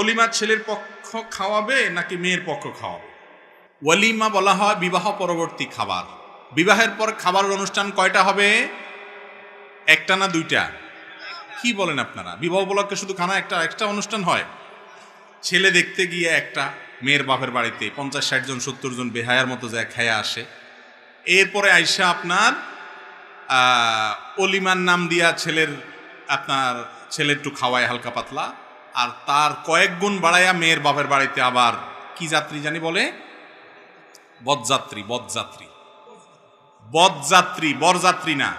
ওলিমা ছেলের পক্ষ খাওয়াবে নাকি মেয়ের পক্ষ খাওয়াবে? ওয়ালিমা বলা হয় বিবাহ পরবর্তী খাবার। বিবাহের পর খাবারের অনুষ্ঠান কয়টা হবে? একটা না দুইটা? কি বলেন আপনারা? বিবাহ উপলক্ষে শুধু খানা একটা অনুষ্ঠান হয়? ছেলে দেখতে গিয়ে একটা মেয়ের বাপের বাড়িতে 50-60 জন 70 জন বেহায়ার মতো যায় খায়া আসে। এরপরে আইসা আপনার অলিমার নাম দিয়া আপনার ছেলে একটু খাওয়ায় হালকা পাতলা, আর তার কয়েক গুণ বাড়াইয়া মেয়ের বাপের বাড়িতে আবার কি যাত্রী জানি বলে, বরযাত্রী বরযাত্রী না।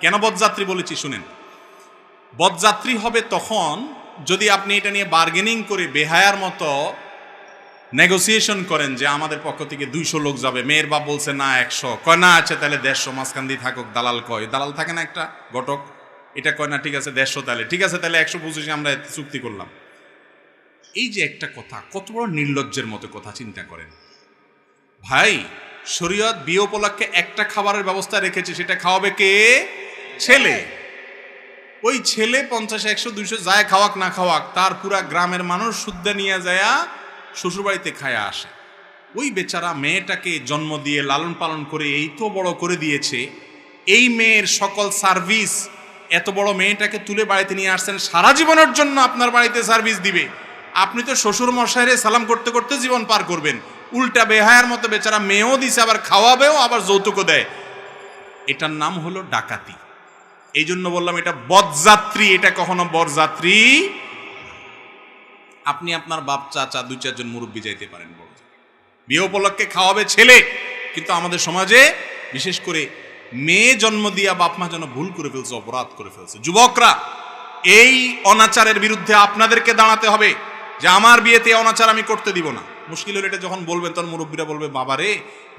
কেন বরযাত্রী বলেছি শুনেন। বরযাত্রী হবে তখন যদি আপনি এটা নিয়ে বার্গেনিং করে বেহায়ার মতো নেগোসিয়েশন করেন যে আমাদের পক্ষ থেকে 200 লোক যাবে, মেয়ের বাপ বলছে না 100, কয় না আছে তাহলে 150, মাঝখান দিয়ে থাকুক, দালাল কয়, দালাল থাকে না একটা ঘটক, এটা কয় না ঠিক আছে 150, তাহলে ঠিক আছে তাহলে 125 আমরা চুক্তি করলাম। এই যে একটা কথা, কত বড় নির্লজ্জের মতো কথা, চিন্তা করেন ভাই। শরীয়ত বিয়ে উপলক্ষে একটা খাবারের ব্যবস্থা রেখেছে, সেটা খাওয়াবে কে? ছেলে। ওই ছেলে 50, 100, 200 যায় খাওয়াক না খাওয়াক, তার পুরা গ্রামের মানুষ শুদ্ধ নিয়ে যায় শ্বশুরবাড়িতে খায়া আসে। ওই বেচারা মেয়েটাকে জন্ম দিয়ে লালন পালন করে এই তো বড় করে দিয়েছে, এই মেয়ের সকল সার্ভিস, এত বড় মেয়েটাকে তুলে বাড়িতে নিয়ে আসছেন, সারা জীবনের জন্য আপনার বাড়িতে সার্ভিস দিবে। আপনি তো শ্বশুর মশাইরে সালাম করতে করতে জীবন পার করবেন, উল্টা বেহায়ার মতো বেচারা মেয়েও দিছে, আবার খাওয়াবেও, আবার যৌতুকও দেয়। এটার নাম হলো ডাকাতি। এই জন্য বললাম এটা বরযাত্রী, এটা কখনো বরযাত্রী। আপনি আপনার বাপ চাচা 2-4 জন মুরব্বী যাইতে পারেন, বিয়ে উপলক্ষে খাওয়াবে ছেলে। কিন্তু আমাদের সমাজে বিশেষ করে মেয়ে জন্ম দিয়া বাপ মা যেন ভুল করে ফেলছে, অপরাধ করে ফেলছে। যুবকরা, এই অনাচারের বিরুদ্ধে আপনাদেরকে দাঁড়াতে হবে যে আমার বিয়েতে অনাচার আমি করতে দিব না। মুশকিল হলে এটা যখন বলবেন তখন মুরব্বীরা বলবে বাবারে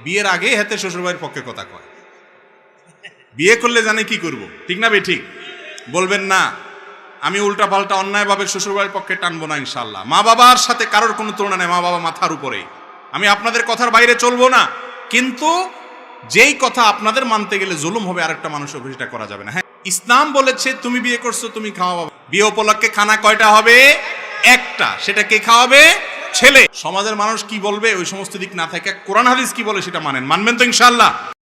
বিয়ের আগে হাতে শ্বশুরবাড়ির পক্ষে কথা কয়, বিয়ে করলে জানে কি করব, ঠিক না বেঠিক? বলবেন না আমি উল্টা পাল্টা অন্যায়ভাবে শ্বশুরবাড়ির পক্ষে টানবো না ইনশাল্লাহ। মা বাবার সাথে কারোর কোনো তুলনা নেই, মা বাবা মাথার উপরে, আমি আপনাদের কথার বাইরে চলবো না। কিন্তু যেই কথা আপনাদের মানতে গেলে জুলুম হবে, আরেকটা মানুষের উপর সেটা করা যাবে না। হ্যাঁ, ইসলাম বলেছে তুমি বিয়ে করছো তুমি খাওয়াবো। বিয়ে উপলক্ষে খানা কয়টা হবে? একটা। সেটা কে খাওয়াবে? ছেলে। সমাজের মানুষ কি বলবে ওই সমস্ত দিক না থাকে, কোরআন হাদিস কি বলে সেটা মানবেন তো ইনশাল্লাহ।